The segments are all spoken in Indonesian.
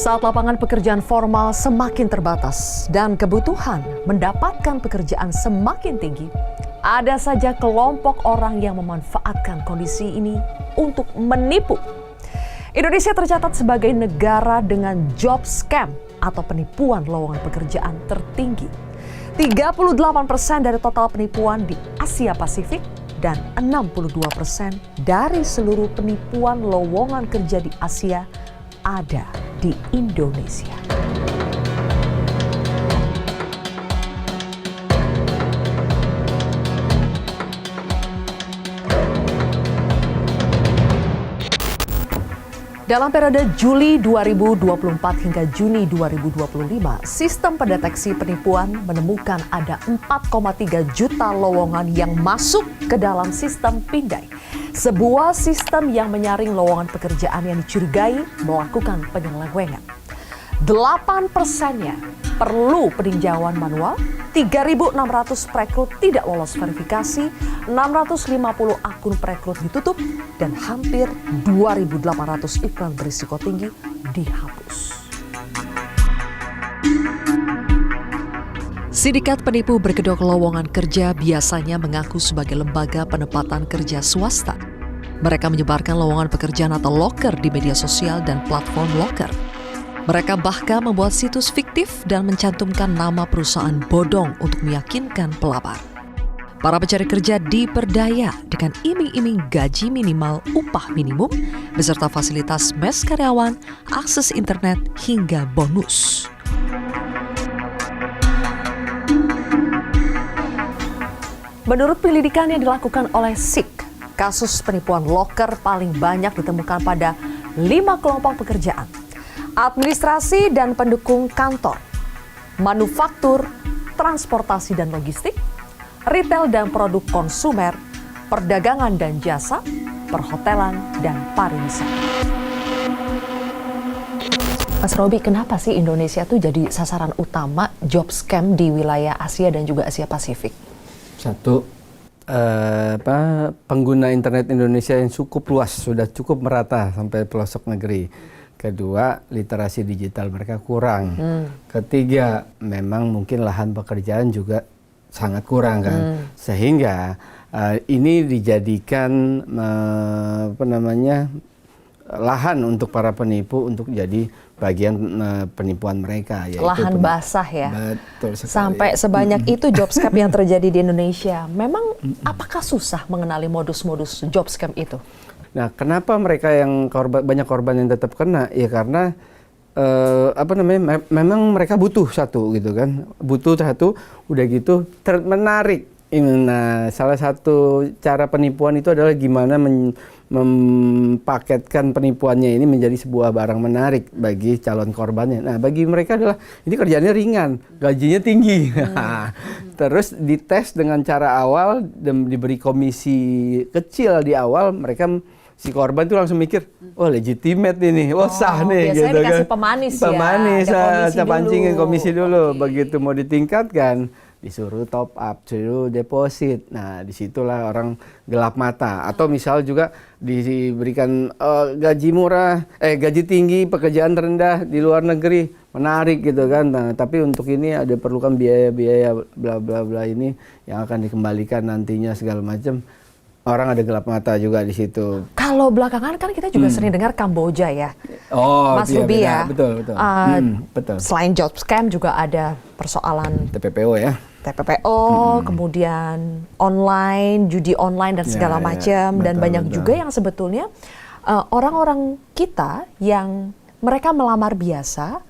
Saat lapangan pekerjaan formal semakin terbatas dan kebutuhan mendapatkan pekerjaan semakin tinggi, ada saja kelompok orang yang memanfaatkan kondisi ini untuk menipu. Indonesia tercatat sebagai negara dengan job scam atau penipuan lowongan pekerjaan tertinggi. 38% dari total penipuan di Asia Pasifik dan 62% dari seluruh penipuan lowongan kerja di Asia ada di Indonesia. Dalam periode Juli 2024 hingga Juni 2025, sistem pendeteksi penipuan menemukan ada 4,3 juta lowongan yang masuk ke dalam sistem Pindai. Sebuah sistem yang menyaring lowongan pekerjaan yang dicurigai melakukan penyelewengan. 8%-nya perlu peninjauan manual, 3.600 perekrut tidak lolos verifikasi, 650 akun perekrut ditutup, dan hampir 2.800 iklan berisiko tinggi dihapus. Sindikat penipu berkedok lowongan kerja biasanya mengaku sebagai lembaga penempatan kerja swasta. Mereka menyebarkan lowongan pekerjaan atau loker di media sosial dan platform loker. Mereka bahkan membuat situs fiktif dan mencantumkan nama perusahaan bodong untuk meyakinkan pelamar. Para pencari kerja diperdaya dengan iming-iming gaji minimal upah minimum, beserta fasilitas mes karyawan, akses internet, hingga bonus. Menurut penyelidikan yang dilakukan oleh SIK, kasus penipuan loker paling banyak ditemukan pada 5 kelompok pekerjaan. Administrasi dan pendukung kantor, manufaktur, transportasi dan logistik, retail dan produk konsumer, perdagangan dan jasa, perhotelan dan pariwisata. Mas Robi, kenapa sih Indonesia tuh jadi sasaran utama job scam di wilayah Asia dan juga Asia Pasifik? Satu, pengguna internet Indonesia yang cukup luas, sudah cukup merata sampai pelosok negeri. Kedua, literasi digital mereka kurang. Ketiga, memang mungkin lahan pekerjaan juga sangat kurang kan. Sehingga ini dijadikan lahan untuk para penipu untuk jadi bagian penipuan mereka. Lahan basah ya. Betul sekali. Sampai sebanyak itu job scam yang terjadi di Indonesia. Memang apakah susah mengenali modus-modus job scam itu? Nah, kenapa mereka yang banyak korban yang tetap kena? Ya karena memang mereka butuh satu gitu kan. Butuh satu, udah gitu menarik. Nah, salah satu cara penipuan itu adalah gimana mempaketkan penipuannya ini menjadi sebuah barang menarik bagi calon korbannya. Nah, bagi mereka adalah ini kerjanya ringan, gajinya tinggi. Terus dites dengan cara awal dan diberi komisi kecil di awal, mereka si korban tuh langsung mikir, oh legitimate ini, sah nih. Biasanya gitu dikasih kan. pemanis Pemanis, ya, pancingin komisi dulu. Okay. Begitu mau ditingkatkan, disuruh top up, disuruh deposit. Nah, disitulah orang gelap mata. Atau misal juga diberikan gaji murah, gaji tinggi, pekerjaan rendah di luar negeri, menarik gitu kan. Nah, tapi untuk ini ada perlukan biaya-biaya bla bla bla ini yang akan dikembalikan nantinya segala macam. Orang ada gelap mata juga di situ. Kalau belakangan kan kita juga sering dengar Kamboja ya, Mas iya, Ruby ya. Betul. Betul. Selain job scam juga ada persoalan TPPO ya. TPPO, kemudian online, judi online dan segala macam, dan banyak juga yang sebetulnya orang-orang kita yang mereka melamar biasa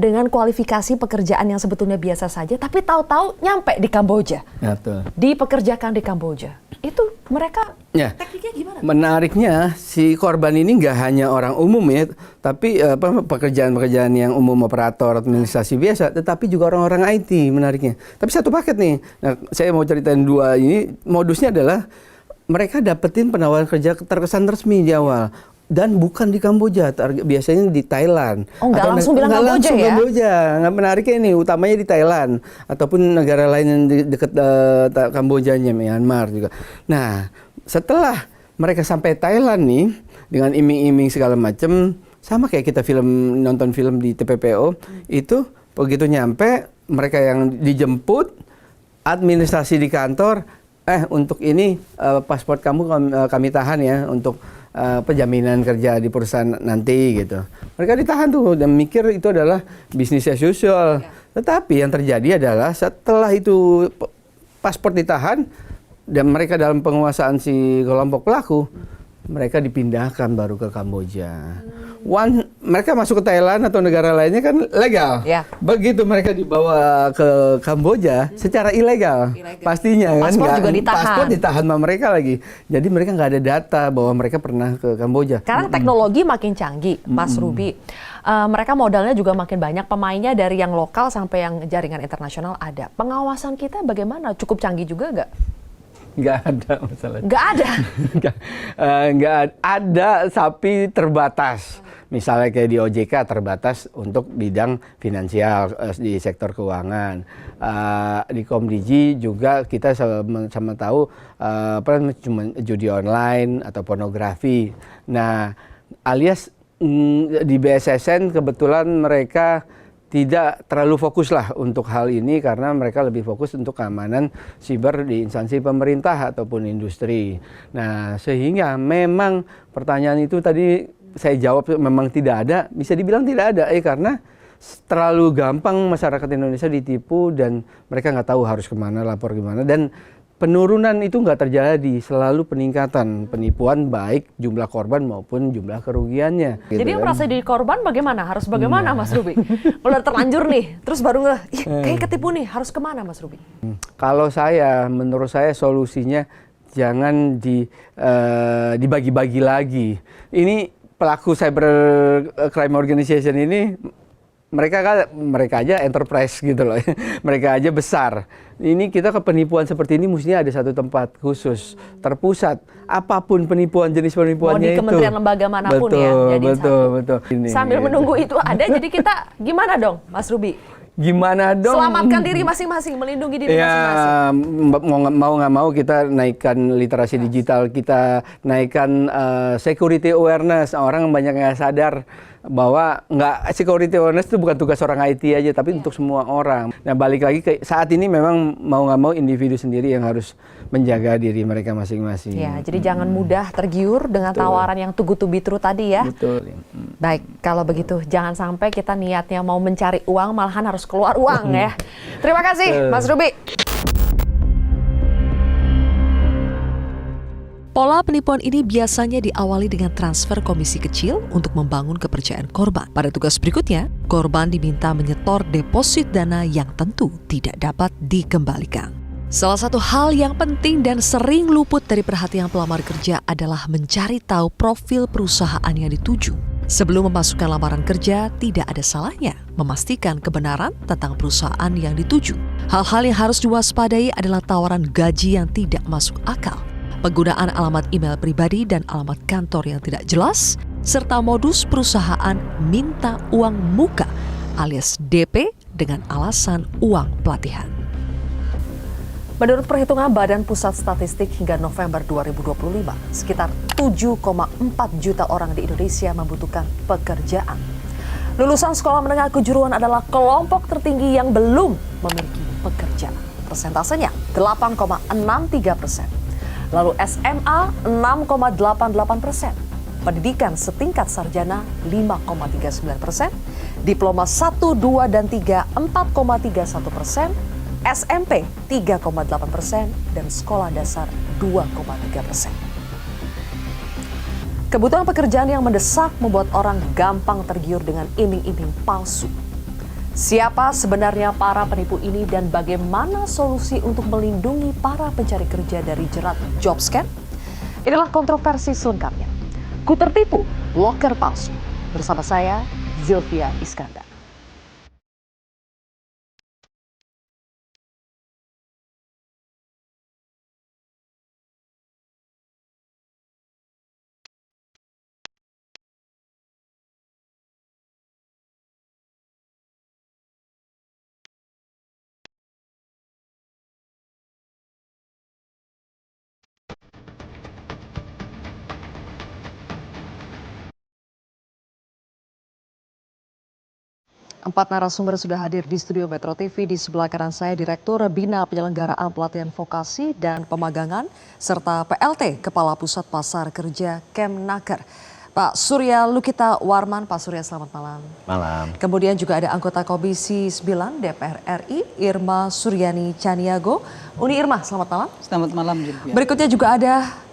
dengan kualifikasi pekerjaan yang sebetulnya biasa saja, tapi tahu-tahu nyampe di Kamboja, dipekerjakan di Kamboja. Itu mereka tekniknya gimana? Menariknya si korban ini nggak hanya orang umum ya, tapi pekerjaan-pekerjaan yang umum, operator, administrasi biasa, tetapi juga orang-orang IT menariknya. Tapi satu paket nih. Nah, saya mau ceritain dua ini. Modusnya adalah mereka dapetin penawaran kerja terkesan resmi di awal. Dan bukan di Kamboja, biasanya di Thailand. Oh, nggak langsung bilang Kamboja ya? Kamboja. Nggak menariknya ini, utamanya di Thailand. Ataupun negara lain yang di dekat Kambojanya, Myanmar juga. Nah, setelah mereka sampai Thailand nih, dengan iming-iming segala macam, sama kayak kita nonton film di TPPO, itu begitu nyampe mereka yang dijemput, administrasi di kantor, untuk ini paspor kamu kami tahan ya untuk penjaminan kerja di perusahaan nanti gitu. Mereka ditahan tuh dan mikir itu adalah bisnis as usual. Tetapi yang terjadi adalah setelah itu paspor ditahan dan mereka dalam penguasaan si kelompok pelaku, mereka dipindahkan baru ke Kamboja. Mereka masuk ke Thailand atau negara lainnya kan legal. Ya. Begitu mereka dibawa ke Kamboja secara ilegal. Pastinya kan. Paspor juga ditahan. Paspor ditahan sama mereka lagi. Jadi mereka nggak ada data bahwa mereka pernah ke Kamboja. Sekarang teknologi makin canggih, Mas Ruby. Mereka modalnya juga makin banyak, pemainnya dari yang lokal sampai yang jaringan internasional ada. Pengawasan kita bagaimana? Cukup canggih juga nggak? Nggak ada masalah. Nggak ada? Nggak ada, tapi terbatas. Misalnya kayak di OJK terbatas untuk bidang finansial di sektor keuangan. Di Komdigi juga kita sama tahu cuma judi online atau pornografi. Nah, alias di BSSN kebetulan mereka tidak terlalu fokus lah untuk hal ini karena mereka lebih fokus untuk keamanan siber di instansi pemerintah ataupun industri. Nah, sehingga memang pertanyaan itu tadi saya jawab memang tidak ada, bisa dibilang tidak ada karena terlalu gampang masyarakat Indonesia ditipu dan mereka nggak tahu harus kemana, lapor gimana, dan penurunan itu nggak terjadi, selalu peningkatan penipuan baik jumlah korban maupun jumlah kerugiannya. Jadi yang merasa jadi korban bagaimana? Harus bagaimana Mas Ruby? Udah terlanjur nih, terus baru kayak ketipu nih, harus kemana Mas Ruby? Kalau menurut saya solusinya jangan dibagi-bagi lagi. Ini pelaku cyber crime organization ini mereka aja enterprise gitu loh. Mereka aja besar. Ini kita ke penipuan seperti ini mestinya ada satu tempat khusus, terpusat. Apapun penipuan, jenis penipuannya itu. Mau di kementerian lembaga manapun ya. Jadi betul. Sambil menunggu itu ada, jadi kita gimana dong Mas Ruby? Gimana dong? Selamatkan diri masing-masing, melindungi diri masing-masing. Mau nggak mau kita naikkan literasi digital, kita naikkan security awareness. Orang banyak nggak sadar bahwa security awareness itu bukan tugas orang IT aja, tapi untuk semua orang. Nah, balik lagi ke saat ini memang mau nggak mau individu sendiri yang harus menjaga diri mereka masing-masing. Ya, jadi jangan mudah tergiur dengan tawaran yang too good to be true tadi ya. Betul. Baik, kalau begitu jangan sampai kita niatnya mau mencari uang malahan harus keluar uang ya. Terima kasih Mas Ruby. Pola penipuan ini biasanya diawali dengan transfer komisi kecil untuk membangun kepercayaan korban. Pada tugas berikutnya, korban diminta menyetor deposit dana yang tentu tidak dapat dikembalikan. Salah satu hal yang penting dan sering luput dari perhatian pelamar kerja adalah mencari tahu profil perusahaan yang dituju. Sebelum memasukkan lamaran kerja, tidak ada salahnya memastikan kebenaran tentang perusahaan yang dituju. Hal-hal yang harus diwaspadai adalah tawaran gaji yang tidak masuk akal, penggunaan alamat email pribadi dan alamat kantor yang tidak jelas, serta modus perusahaan minta uang muka alias DP dengan alasan uang pelatihan. Menurut perhitungan Badan Pusat Statistik hingga November 2025, sekitar 7,4 juta orang di Indonesia membutuhkan pekerjaan. Lulusan sekolah menengah kejuruan adalah kelompok tertinggi yang belum memiliki pekerjaan. Persentasenya 8,63%. Lalu SMA 6,88%, pendidikan setingkat sarjana 5,39%, diploma 1, 2, dan 3 4,31%, SMP 3,8%, dan sekolah dasar 2,3%. Kebutuhan pekerjaan yang mendesak membuat orang gampang tergiur dengan iming-iming palsu. Siapa sebenarnya para penipu ini dan bagaimana solusi untuk melindungi para pencari kerja dari jerat job scam? Inilah kontroversi selengkapnya. Ku tertipu, loker palsu. Bersama saya, Zilvia Iskandar. 4 narasumber sudah hadir di studio Metro TV. Di sebelah kanan saya Direktur Bina Penyelenggaraan Pelatihan Vokasi dan Pemagangan serta PLT Kepala Pusat Pasar Kerja Kemnaker, Pak Surya Lukita Warman. Pak Surya, selamat malam. Malam. Kemudian juga ada anggota Komisi 9 DPR RI Irma Suryani Caniago. Uni Irma, selamat malam. Selamat malam juga. Berikutnya juga ada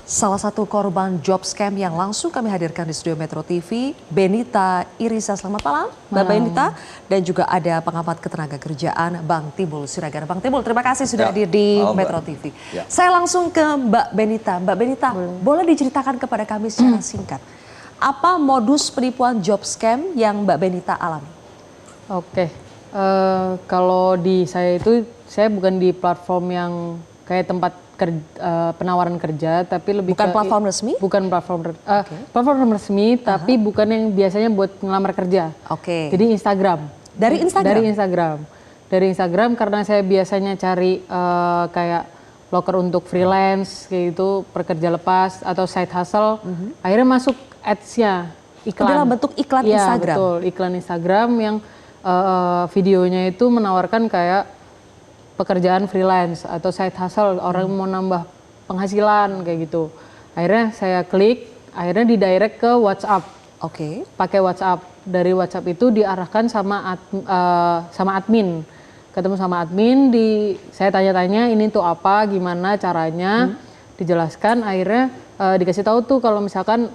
salah satu korban job scam yang langsung kami hadirkan di studio Metro TV, Benita Irisa. Selamat malam, Mbak Benita. Dan juga ada pengamat ketenaga kerjaan Bang Timbul Siregar. Bang Timbul, terima kasih sudah hadir di Metro TV. Saya langsung ke Mbak Benita. Mbak Benita, boleh diceritakan kepada kami secara singkat, apa modus penipuan job scam yang Mbak Benita alami? Oke, kalau di saya itu, saya bukan di platform yang kayak tempat penawaran kerja, tapi lebih bukan platform resmi? Bukan platform resmi, tapi bukan yang biasanya buat ngelamar kerja. Oke. Jadi Instagram. Dari Instagram? Dari Instagram karena saya biasanya cari kayak loker untuk freelance, kayak gitu, pekerja lepas atau side hustle. Akhirnya masuk ads-nya, iklan. Dalam bentuk iklan ya, Instagram? Betul, iklan Instagram yang videonya itu menawarkan kayak pekerjaan freelance atau side hustle, orang mau nambah penghasilan kayak gitu. Akhirnya saya klik, akhirnya didirect ke WhatsApp. Oke. Pakai WhatsApp. Dari WhatsApp itu diarahkan sama admin. Ketemu sama admin, saya tanya-tanya ini tuh apa, gimana caranya, dijelaskan. Akhirnya dikasih tahu tuh kalau misalkan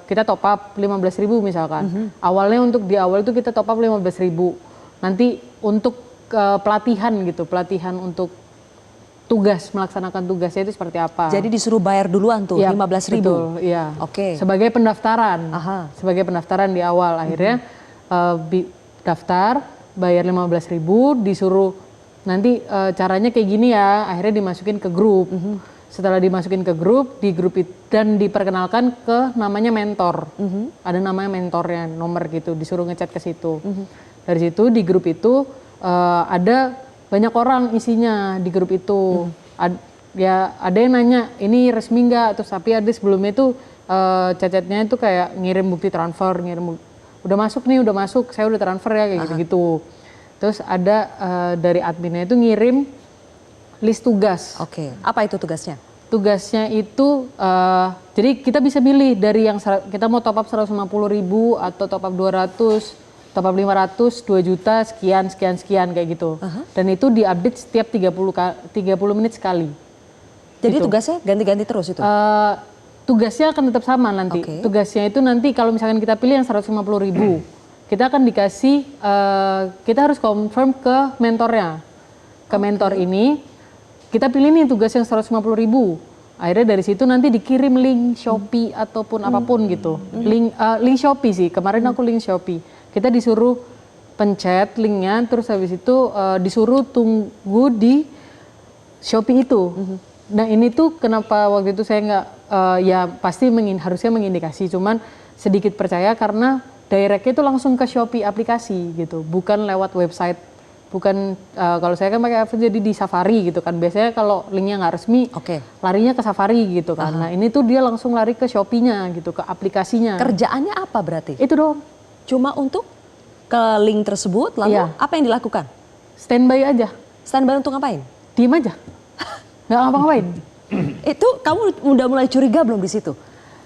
kita top up 15.000 misalkan. Awalnya di awal itu kita top up 15.000. Nanti untuk pelatihan gitu, pelatihan untuk tugas, melaksanakan tugasnya itu seperti apa. Jadi disuruh bayar duluan tuh, ya, 15.000? Betul, iya. Oke. Sebagai pendaftaran, sebagai pendaftaran di awal. Akhirnya daftar, bayar 15.000, disuruh nanti caranya kayak gini ya, akhirnya dimasukin ke grup. Setelah dimasukin ke grup, di grup itu, dan diperkenalkan ke namanya mentor. Ada namanya mentornya, nomor gitu, disuruh ngechat ke situ. Dari situ di grup itu ada banyak orang isinya di grup itu. Ada yang nanya ini resmi nggak, terus tapi ada sebelumnya itu chatnya itu kayak ngirim bukti transfer, udah masuk nih, udah masuk, saya udah transfer ya kayak gitu-gitu. Terus ada dari adminnya itu ngirim list tugas. Oke. Apa itu tugasnya? Tugasnya itu jadi kita bisa milih dari yang kita mau top up 150.000 atau top up 200, top up 500, 2 juta, sekian kayak gitu. Dan itu diupdate setiap 30 menit sekali. Jadi gitu. Tugasnya ganti-ganti terus itu? Tugasnya akan tetap sama nanti. Tugasnya itu nanti kalau misalkan kita pilih yang 150.000, kita akan dikasih, kita harus confirm ke mentornya. Ke mentor ini, kita pilih nih tugas yang 150.000. Akhirnya dari situ nanti dikirim link Shopee ataupun apapun gitu. Link Shopee sih, kemarin aku link Shopee. Kita disuruh pencet linknya, terus habis itu disuruh tunggu di Shopee itu. Nah ini tuh kenapa waktu itu saya nggak, ya pasti harusnya mengindikasi, cuman sedikit percaya karena directnya itu langsung ke Shopee aplikasi gitu, bukan lewat website. Bukan, kalau saya kan pakai aplikasi jadi di Safari gitu kan, biasanya kalau linknya nggak resmi, larinya ke Safari gitu kan. Nah ini tuh dia langsung lari ke Shopee-nya gitu, ke aplikasinya. Kerjaannya apa berarti? Itu dong. Cuma untuk ke link tersebut, lalu apa yang dilakukan? Standby aja. Standby untuk ngapain? Diem aja. Nggak ngapa-ngapain. Itu kamu udah mulai curiga belum di situ?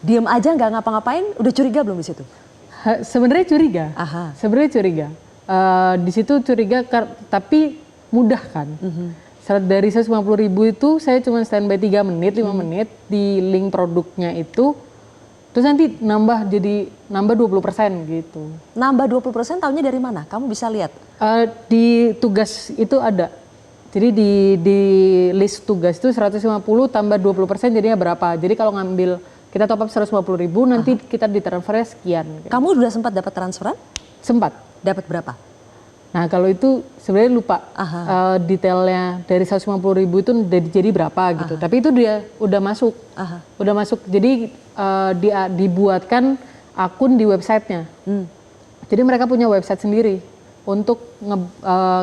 Diem aja nggak ngapa-ngapain, udah curiga belum di situ? Sebenarnya curiga. Sebenarnya curiga. Di situ curiga, tapi mudah kan. Dari 150.000 itu saya cuma standby 3 menit, 5 menit di link produknya itu. Terus nanti nambah 20% gitu. Nambah 20% tahunya dari mana? Kamu bisa lihat? Di tugas itu ada. Jadi di list tugas itu 150 tambah 20% jadinya berapa. Jadi kalau ngambil, kita top up 150.000, nanti kita ditransfernya sekian. Kamu udah sempat dapat transferan? Sempat. Dapat berapa? Nah kalau itu sebenarnya lupa detailnya dari 150.000 itu jadi berapa gitu. Tapi itu dia udah masuk. Udah masuk. Jadi dibuatkan akun di websitenya. Jadi mereka punya website sendiri untuk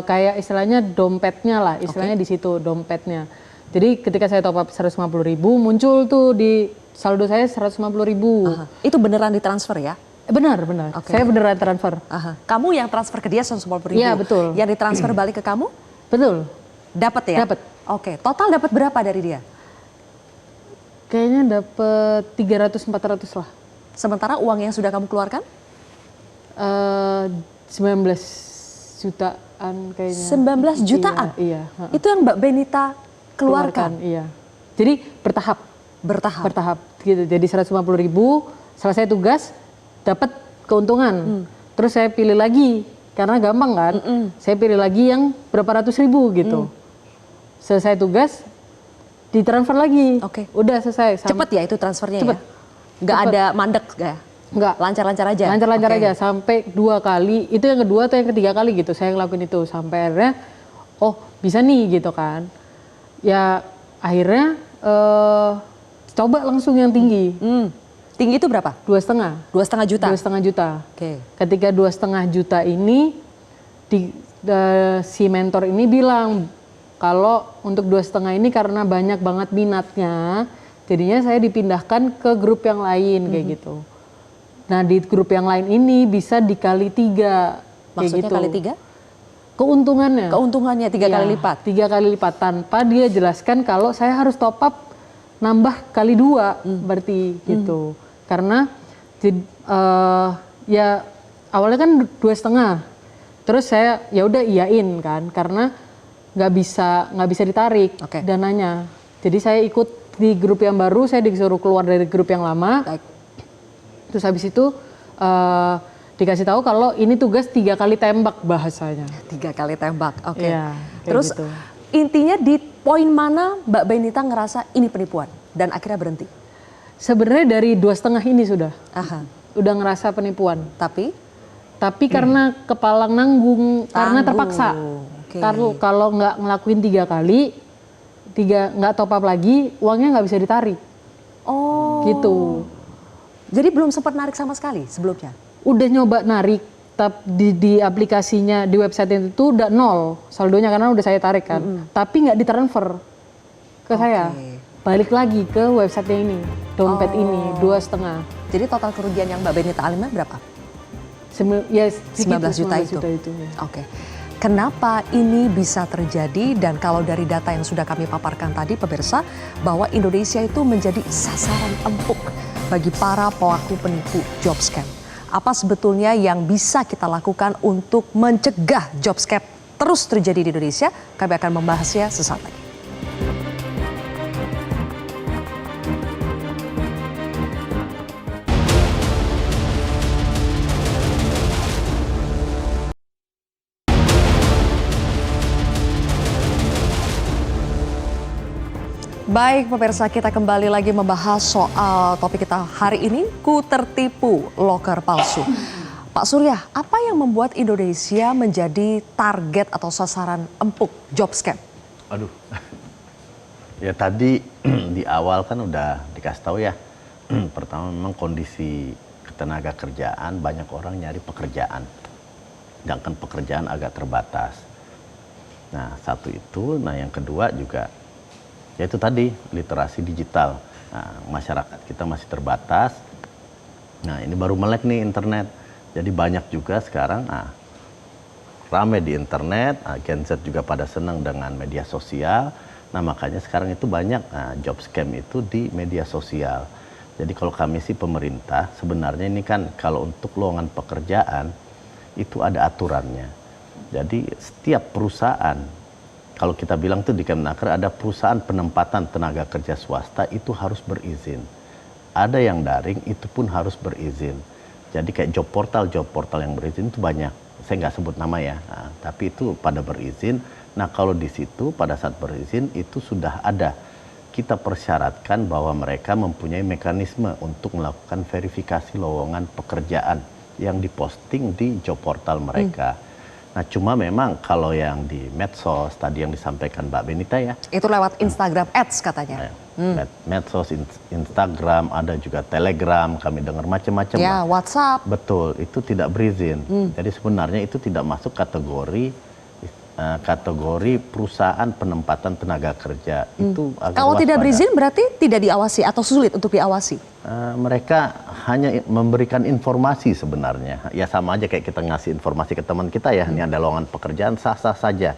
kayak istilahnya dompetnya lah, istilahnya di situ dompetnya. Jadi ketika saya top up 150.000 muncul tuh di saldo saya 150.000. Itu beneran ditransfer ya? Benar. Oke. Saya beneran transfer. Aha. Kamu yang transfer ke dia 150.000. Iya, betul. Yang ditransfer balik ke kamu? Betul. Dapat ya? Dapat. Oke, total dapat berapa dari dia? Kayaknya dapat 300-400 lah. Sementara uang yang sudah kamu keluarkan? 19 jutaan kayaknya. 19 jutaan? Iya. Itu yang Mbak Benita keluarkan? Iya. Jadi bertahap Bertahap? gitu. Jadi 150.000, selesai tugas dapat keuntungan. Terus saya pilih lagi karena gampang kan. Saya pilih lagi yang berapa ratus ribu gitu. Selesai tugas ditransfer lagi. Oke. Udah selesai. Cepet ya itu transfernya Cepet. ya? Nggak Cepet. ada mandek ya? Enggak. Lancar-lancar aja? Lancar-lancar Oke. aja sampai 2 kali. Itu yang kedua atau yang ketiga kali gitu. Saya ngelakuin itu sampai akhirnya oh bisa nih gitu kan. Ya akhirnya coba langsung yang tinggi. Tinggi itu berapa? 2,5. 2,5 juta? 2,5 juta. Oke. Ketika 2,5 juta ini si mentor ini bilang kalau untuk 2,5 ini karena banyak banget minatnya, jadinya saya dipindahkan ke grup yang lain kayak gitu. Nah di grup yang lain ini bisa dikali 3. Maksudnya gitu. kali 3? Keuntungannya. Keuntungannya 3 kali lipat? 3 kali lipat tanpa dia jelaskan kalau saya harus top up nambah kali 2 berarti gitu. Karena ya awalnya kan 2,5. Terus saya ya udah iyain kan karena nggak bisa ditarik Oke. dananya. Jadi saya ikut di grup yang baru, saya disuruh keluar dari grup yang lama. Baik. Terus habis itu dikasih tahu kalau ini tugas 3 kali tembak bahasanya. 3 kali tembak, oke. Iya, kayak Terus gitu. intinya di poin mana Mbak Benita ngerasa ini penipuan dan akhirnya berhenti? Sebenarnya dari 2,5 ini sudah udah ngerasa penipuan. Tapi karena kepala nanggung, karena terpaksa. Oke. Kalau nggak ngelakuin 3 kali, nggak top up lagi, uangnya nggak bisa ditarik. Oh. Gitu. Jadi belum sempat narik sama sekali sebelumnya? Udah nyoba narik, tapi di aplikasinya, di website itu udah 0 saldonya karena udah saya tarik kan. Tapi nggak ditransfer ke saya. Balik lagi ke website ini, dompet ini 2,5. Jadi total kerugian yang Mbak Benita alami berapa? Ya, 19 juta itu. Ya. Oke. Kenapa ini bisa terjadi dan kalau dari data yang sudah kami paparkan tadi pemirsa bahwa Indonesia itu menjadi sasaran empuk bagi para pelaku penipu job scam. Apa sebetulnya yang bisa kita lakukan untuk mencegah job scam terus terjadi di Indonesia? Kami akan membahasnya sesaat lagi. Baik pemirsa, kita kembali lagi membahas soal topik kita hari ini, ku tertipu loker palsu. Pak Surya, apa yang membuat Indonesia menjadi target atau sasaran empuk job scam? Aduh, ya tadi di awal kan udah dikasih tahu ya. Pertama memang kondisi ketenaga kerjaan, banyak orang nyari pekerjaan. Sedangkan pekerjaan agak terbatas. Nah satu itu, nah yang kedua juga yaitu tadi literasi digital. Nah, masyarakat kita masih terbatas. Nah ini baru melek nih internet. Jadi banyak juga sekarang rame di internet. Gen Z juga pada senang dengan media sosial. Nah makanya sekarang itu banyak job scam itu di media sosial. Jadi kalau kami sih pemerintah sebenarnya ini kan kalau untuk lowongan pekerjaan itu ada aturannya. Jadi setiap perusahaan, kalau kita bilang tuh di Kemenaker ada perusahaan penempatan tenaga kerja swasta itu harus berizin. Ada yang daring itu pun harus berizin. Jadi kayak job portal yang berizin itu banyak. Saya nggak sebut nama ya, tapi itu pada berizin. Nah kalau di situ pada saat berizin itu sudah ada. Kita persyaratkan bahwa mereka mempunyai mekanisme untuk melakukan verifikasi lowongan pekerjaan yang diposting di job portal mereka. Nah cuma memang kalau yang di medsos tadi yang disampaikan Mbak Benita ya. Itu lewat Instagram Ads katanya. Medsos, Instagram, ada juga Telegram, kami dengar macam-macam. Ya, WhatsApp. Betul, itu tidak berizin. Jadi sebenarnya itu tidak masuk kategori perusahaan penempatan tenaga kerja. Itu agak Kalau tidak waspada. berizin berarti tidak diawasi atau sulit untuk diawasi? Mereka hanya memberikan informasi sebenarnya. Ya sama aja kayak kita ngasih informasi ke teman kita ya, ini ada lowongan pekerjaan, sah-sah saja.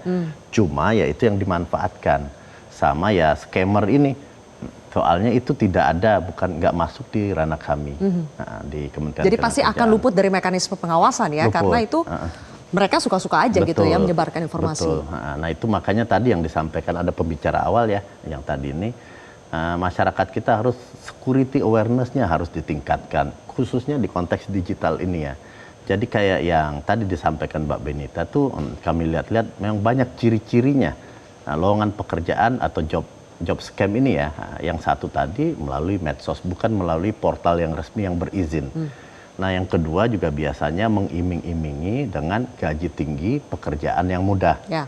Cuma ya itu yang dimanfaatkan. Sama ya scammer ini, soalnya itu tidak ada, nggak masuk di ranah kami, di Kementerian Jadi pasti akan luput dari mekanisme pengawasan ya, Luput. karena itu mereka suka-suka aja gitu ya menyebarkan informasi. Betul. Nah itu makanya tadi yang disampaikan ada pembicara awal ya, yang tadi ini masyarakat kita harus security awareness-nya harus ditingkatkan, khususnya di konteks digital ini ya. Jadi kayak yang tadi disampaikan Mbak Benita tuh kami lihat-lihat memang banyak ciri-cirinya. Nah, lowongan pekerjaan atau job scam ini ya, yang satu tadi melalui medsos, bukan melalui portal yang resmi yang berizin. Nah yang kedua juga biasanya mengiming-imingi dengan gaji tinggi, pekerjaan yang mudah. Ya.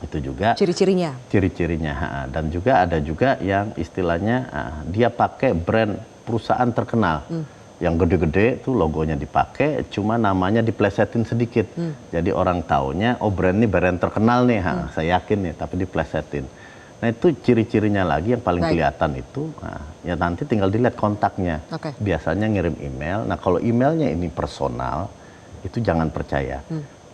Itu juga Ciri-cirinya. ciri-cirinya. Dan juga ada juga yang istilahnya dia pakai brand perusahaan terkenal. Yang gede-gede tuh logonya dipakai, cuma namanya diplesetin sedikit. Jadi orang taunya, oh brand ini brand terkenal nih, saya yakin nih, tapi diplesetin. Nah itu ciri-cirinya lagi yang paling kelihatan itu, ya nanti tinggal dilihat kontaknya. Biasanya ngirim email, nah kalau emailnya ini personal, itu jangan percaya.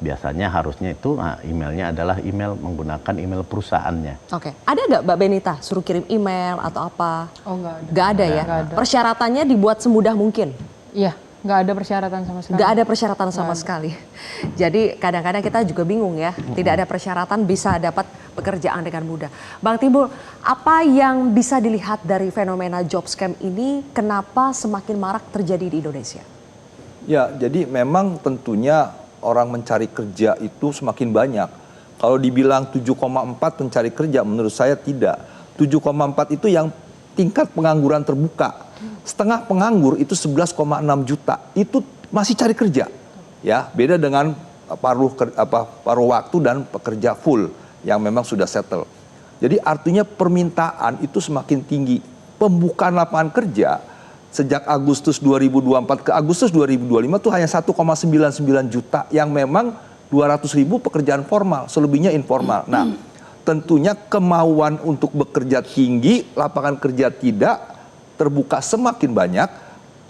Biasanya harusnya itu emailnya adalah email menggunakan email perusahaannya. Ada nggak Mbak Benita suruh kirim email atau apa? Oh nggak ada. Nggak ada ya? Nggak ada. Persyaratannya dibuat semudah mungkin? Iya, nggak ada persyaratan sama sekali. Nggak ada persyaratan sama sekali. Jadi kadang-kadang kita juga bingung ya, tidak ada persyaratan bisa dapat pekerjaan dengan mudah. Bang Timbul, apa yang bisa dilihat dari fenomena job scam ini, kenapa semakin marak terjadi di Indonesia? Ya, jadi memang tentunya orang mencari kerja itu semakin banyak. Kalau dibilang 7,4 pencari kerja, menurut saya tidak. 7,4 itu yang tingkat pengangguran terbuka. Setengah penganggur itu 11,6 juta. Itu masih cari kerja. Ya, beda dengan paruh waktu dan pekerja full yang memang sudah settle. Jadi artinya permintaan itu semakin tinggi. Pembukaan lapangan kerja sejak Agustus 2024 ke Agustus 2025 itu hanya 1,99 juta yang memang 200.000 pekerjaan formal, selebihnya informal. Nah, tentunya kemauan untuk bekerja tinggi, lapangan kerja tidak, terbuka semakin banyak,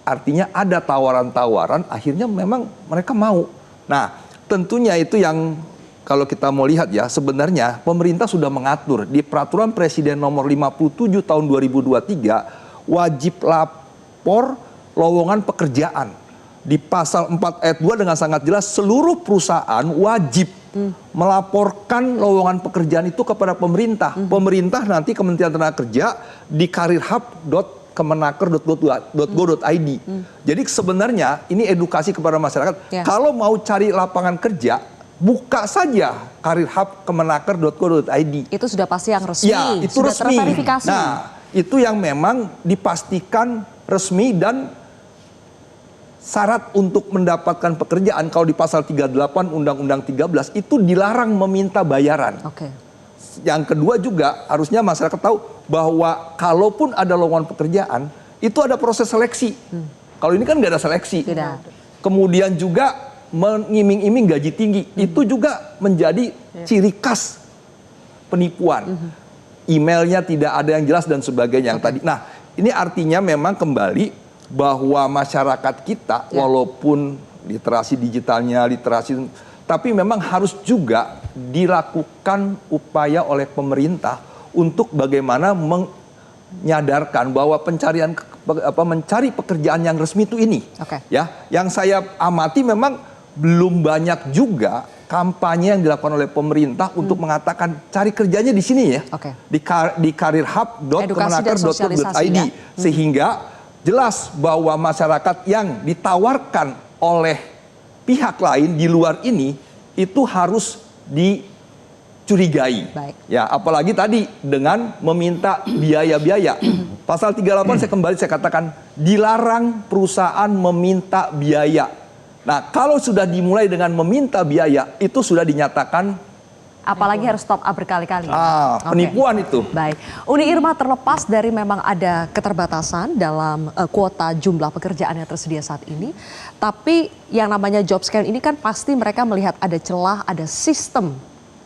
artinya ada tawaran-tawaran, akhirnya memang mereka mau. Nah, tentunya itu yang kalau kita mau lihat ya, sebenarnya pemerintah sudah mengatur di Peraturan Presiden Nomor 57 Tahun 2023 wajib lapor lowongan pekerjaan. Di pasal 4 ayat 2 dengan sangat jelas seluruh perusahaan wajib melaporkan lowongan pekerjaan itu kepada pemerintah. Pemerintah nanti Kementerian Tenaga Kerja di karirhub.kemenaker.go.id. Jadi sebenarnya ini edukasi kepada masyarakat. Ya. Kalau mau cari lapangan kerja, buka saja karirhub.kemenaker.go.id. Itu sudah pasti yang resmi, Ya, itu sudah resmi. terverifikasi. Nah, itu yang memang dipastikan resmi dan syarat untuk mendapatkan pekerjaan kalau di pasal 38 Undang-Undang 13 itu dilarang meminta bayaran. Yang kedua juga harusnya masyarakat tahu bahwa kalaupun ada lowongan pekerjaan itu ada proses seleksi. Kalau ini kan nggak ada seleksi. Tidak. Kemudian juga mengiming-iming gaji tinggi itu juga menjadi ciri khas penipuan. Emailnya tidak ada yang jelas dan sebagainya yang tadi. Nah, ini artinya memang kembali bahwa masyarakat kita walaupun literasi digitalnya, tapi memang harus juga dilakukan upaya oleh pemerintah untuk bagaimana menyadarkan bahwa mencari pekerjaan yang resmi itu ini. Ya, yang saya amati memang belum banyak juga kampanye yang dilakukan oleh pemerintah untuk mengatakan cari kerjanya di sini ya. Di karirhub.kemenaker.go.id sehingga jelas bahwa masyarakat yang ditawarkan oleh pihak lain di luar ini itu harus dicurigai. Ya, apalagi tadi dengan meminta biaya-biaya. Pasal 38 saya katakan dilarang perusahaan meminta biaya. Nah, kalau sudah dimulai dengan meminta biaya itu sudah dinyatakan apalagi harus top up berkali-kali. Penipuan itu. Baik. Uni Irma, terlepas dari memang ada keterbatasan dalam kuota jumlah pekerjaan yang tersedia saat ini, tapi yang namanya job scam ini kan pasti mereka melihat ada celah, ada sistem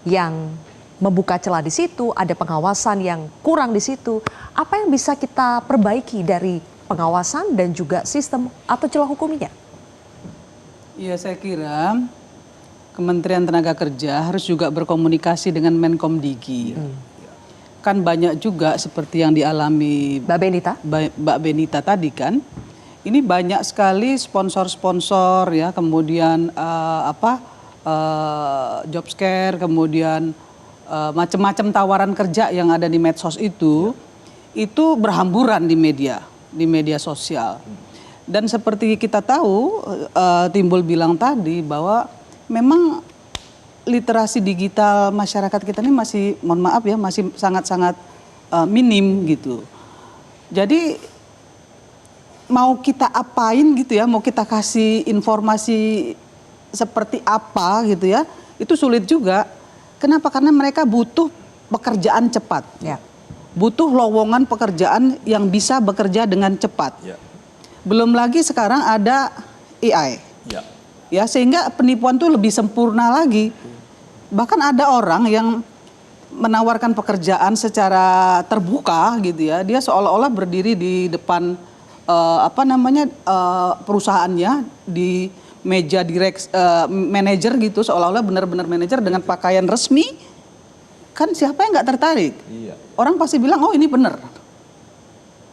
yang membuka celah di situ, ada pengawasan yang kurang di situ. Apa yang bisa kita perbaiki dari pengawasan dan juga sistem atau celah hukumnya? Ya, saya kira Kementerian Tenaga Kerja harus juga berkomunikasi dengan Menkomdigi. Kan banyak juga seperti yang dialami Mbak Benita? Mbak Benita tadi kan. Ini banyak sekali sponsor-sponsor ya, kemudian job scare, kemudian macam-macam tawaran kerja yang ada di medsos itu berhamburan di media sosial. Dan seperti kita tahu, Timbul bilang tadi bahwa memang literasi digital masyarakat kita ini masih, mohon maaf ya, masih sangat-sangat minim gitu. Jadi mau kita apain gitu ya, mau kita kasih informasi seperti apa gitu ya, itu sulit juga. Kenapa? Karena mereka butuh pekerjaan cepat. Ya. Butuh lowongan pekerjaan yang bisa bekerja dengan cepat. Ya. Belum lagi sekarang ada AI. Ya. Ya, sehingga penipuan tuh lebih sempurna lagi. Bahkan ada orang yang menawarkan pekerjaan secara terbuka gitu ya. Dia seolah-olah berdiri di depan perusahaannya di meja manajer gitu, seolah-olah benar-benar manajer dengan pakaian resmi. Kan siapa yang nggak tertarik? Iya. Orang pasti bilang, oh ini benar.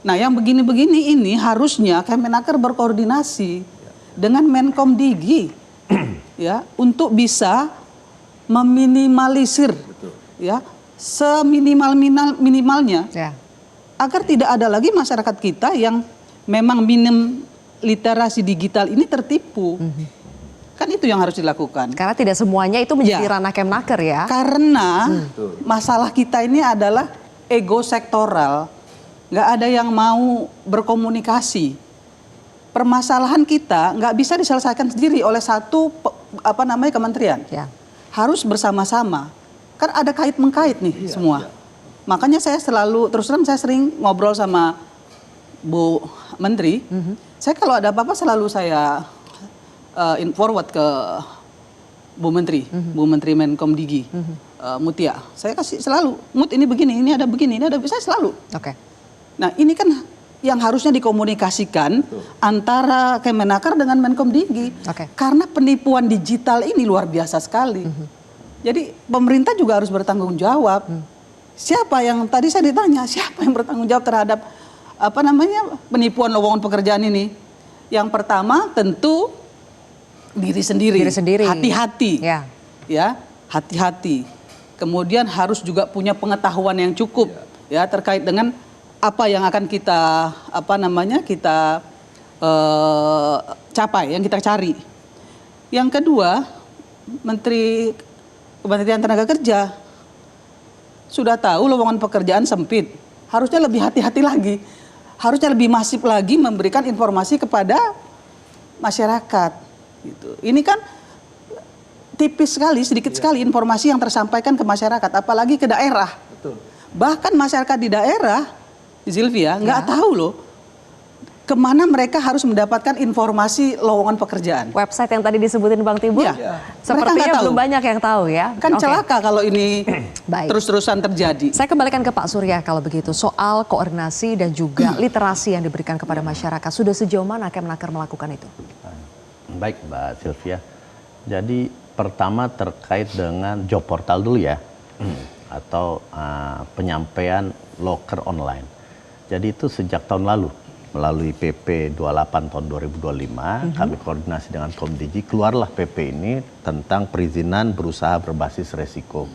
Nah, yang begini-begini ini harusnya Kemenaker berkoordinasi dengan Menkomdigi ya, untuk bisa meminimalisir ya, seminimal-minimalnya Ya. agar tidak ada lagi masyarakat kita yang memang minim literasi digital ini tertipu. Kan itu yang harus dilakukan. Karena tidak semuanya itu menjadi Ya. ranah Kemenaker ya. Karena masalah kita ini adalah ego sektoral. Nggak ada yang mau berkomunikasi. Permasalahan kita nggak bisa diselesaikan sendiri oleh satu kementerian. Ya. Harus bersama-sama. Kan ada kait-mengkait nih semua. Makanya saya selalu, terus terang saya sering ngobrol sama Bu Menteri. Saya kalau ada apa-apa selalu saya forward ke Bu Menteri, Bu Menteri Menkomdigi, Mutia. Saya kasih selalu, Mut ini begini, ini ada begini, ini ada, saya selalu. Oke. Nah ini kan yang harusnya dikomunikasikan antara Kemenaker dengan Menkomdigi. Oke. Karena penipuan digital ini luar biasa sekali. Jadi pemerintah juga harus bertanggung jawab. Siapa yang tadi saya ditanya, siapa yang bertanggung jawab terhadap penipuan lowongan pekerjaan ini? Yang pertama tentu diri sendiri. Diri sendiri. Hati-hati. Ya. Ya, hati-hati. Kemudian harus juga punya pengetahuan yang cukup ya terkait dengan apa yang akan kita capai, yang kita cari. Yang kedua, Kementerian Tenaga Kerja sudah tahu lowongan pekerjaan sempit, harusnya lebih hati-hati lagi, harusnya lebih masif lagi memberikan informasi kepada masyarakat. Gitu. Ini kan tipis sekali, sedikit sekali informasi yang tersampaikan ke masyarakat, apalagi ke daerah. Betul. Bahkan masyarakat di daerah, Zilvia, nggak tahu loh kemana mereka harus mendapatkan informasi lowongan pekerjaan. Website yang tadi disebutin Bang Timbul, Iya. Mereka sepertinya nggak tahu. belum banyak yang tahu ya. Kan Oke. celaka kalau ini Baik. terus-terusan terjadi. Saya kembalikan ke Pak Surya kalau begitu. Soal koordinasi dan juga literasi yang diberikan kepada masyarakat. Sudah sejauh mana Kemenaker melakukan itu? Baik Mbak Sylvia. Jadi pertama terkait dengan job portal dulu ya. Atau penyampaian loker online. Jadi itu sejak tahun lalu melalui PP 28 tahun 2025 kami koordinasi dengan Komdigi, keluarlah PP ini tentang perizinan berusaha berbasis resiko.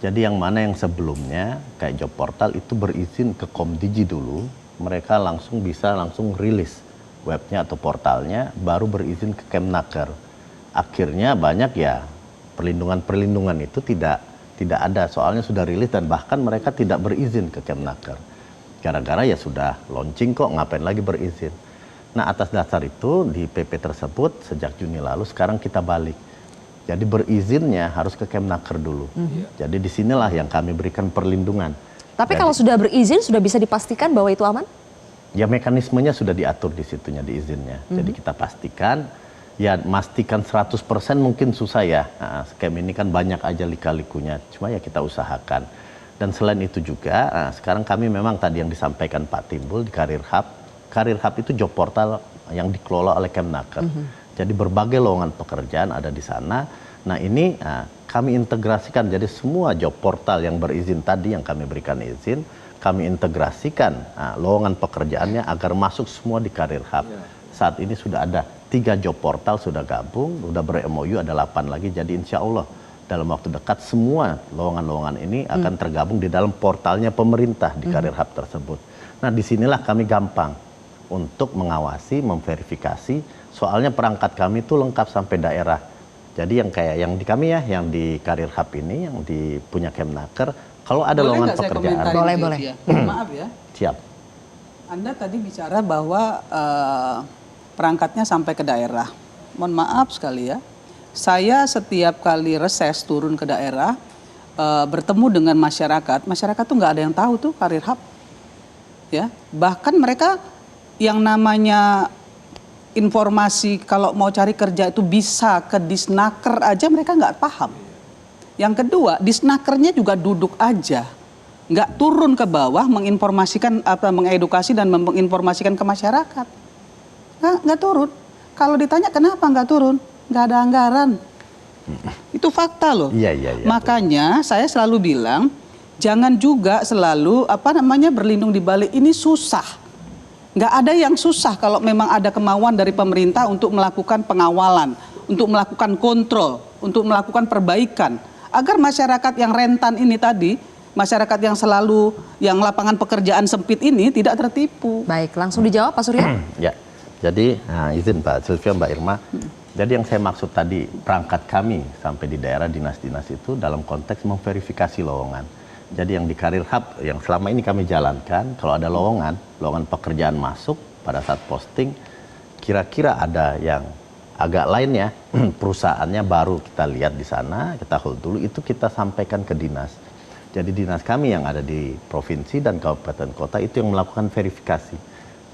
Jadi yang mana yang sebelumnya kayak job portal itu berizin ke Komdigi dulu, mereka bisa langsung rilis webnya atau portalnya, baru berizin ke Kemenaker. Akhirnya banyak ya perlindungan itu tidak ada, soalnya sudah rilis dan bahkan mereka tidak berizin ke Kemenaker. Gara-gara ya sudah launching kok, ngapain lagi berizin. Nah atas dasar itu di PP tersebut sejak Juni lalu sekarang kita balik. Jadi berizinnya harus ke Kemenaker dulu. Jadi disinilah yang kami berikan perlindungan. Tapi Jadi, kalau sudah berizin, sudah bisa dipastikan bahwa itu aman? ya mekanismenya sudah diatur di situnya di izinnya. Jadi kita pastikan, ya pastikan 100% mungkin susah ya. Nah, scam ini kan banyak aja lika-likunya, cuma ya kita usahakan. Dan selain itu juga, sekarang kami memang tadi yang disampaikan Pak Timbul di Karir Hub, Karir Hub itu job portal yang dikelola oleh Kemnaker. Jadi berbagai lowongan pekerjaan ada di sana. Nah ini kami integrasikan, jadi semua job portal yang berizin tadi yang kami berikan izin, kami integrasikan lowongan pekerjaannya agar masuk semua di Karir Hub. Saat ini sudah ada 3 job portal sudah gabung, sudah ber-MOU ada 8 lagi, jadi insya Allah dalam waktu dekat semua lowongan-lowongan ini akan tergabung di dalam portalnya pemerintah di Karir Hub tersebut. Nah disinilah kami gampang untuk mengawasi, memverifikasi, soalnya perangkat kami itu lengkap sampai daerah. Jadi yang kayak yang di kami ya, yang di Karir Hub ini, yang di punya Kemnaker, kalau ada lowongan pekerjaan. Boleh. Maaf ya. Siap. Anda tadi bicara bahwa perangkatnya sampai ke daerah. Mohon maaf sekali ya. Saya setiap kali reses turun ke daerah, bertemu dengan masyarakat tuh nggak ada yang tahu tuh Karir Hub. Ya, bahkan mereka yang namanya informasi kalau mau cari kerja itu bisa ke Disnaker aja mereka nggak paham. Yang kedua, Disnakernya juga duduk aja, nggak turun ke bawah menginformasikan mengedukasi dan menginformasikan ke masyarakat. Nggak turun. Kalau ditanya kenapa nggak turun, nggak ada anggaran. Itu fakta loh. Iya. Makanya saya selalu bilang jangan juga selalu berlindung di balik ini susah. Nggak ada yang susah kalau memang ada kemauan dari pemerintah untuk melakukan pengawalan, untuk melakukan kontrol, untuk melakukan perbaikan. Agar masyarakat yang rentan ini tadi, masyarakat yang selalu, yang lapangan pekerjaan sempit ini tidak tertipu. Baik, langsung dijawab Pak Surya. Ya, jadi izin Pak Sylvia, Mbak Irma. Jadi yang saya maksud tadi, perangkat kami sampai di daerah dinas-dinas itu dalam konteks memverifikasi lowongan. Jadi yang di Karir Hub yang selama ini kami jalankan, kalau ada lowongan pekerjaan masuk pada saat posting, kira-kira ada yang agak lain ya, perusahaannya baru kita lihat di sana, kita hold dulu, itu kita sampaikan ke dinas. Jadi dinas kami yang ada di provinsi dan kabupaten kota itu yang melakukan verifikasi.